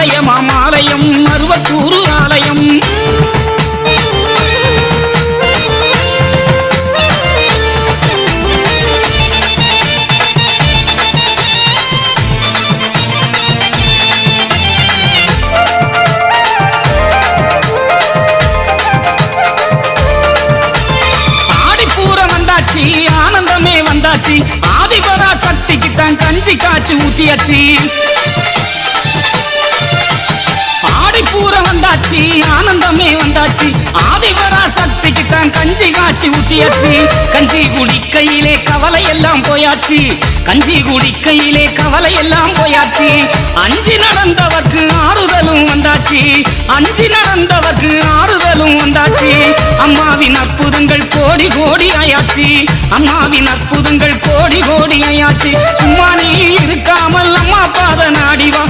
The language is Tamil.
ஆலயமாம் ஆலயம் மருவத்தூர் ஆலயம். ஆனந்தமே வந்தாச்சு ஆதிபரா சக்திக்கு தான் கஞ்சி காய்ச்சி ஊத்தியாச்சு. ஆடிப்பூரம் வந்தாச்சு ஆனந்தமே வந்தாச்சு ஆதிபரா சக்திக்கு தான் கஞ்சி காய்ச்சி ஊத்தியாச்சு. கஞ்சி குடிக்கையிலே கவலை எல்லாம் போயாச்சு கஞ்சி குடிக்கையிலே கவலை எல்லாம் போயாச்சு. அஞ்சி நடந்தவர்க்கு ஆறுதலும் வந்தாச்சு அஞ்சி நடந்தவர்க்கு ஆறுதலும் வந்தாச்சு. அம்மாவின் அற்புதங்கள் கோடி கோடி ஆயாச்சு அம்மாவின் அற்புதங்கள் கோடி கோடி ஆயாச்சு. சும்மா நீ இருக்காமல் அம்மா பாத நாடிவா.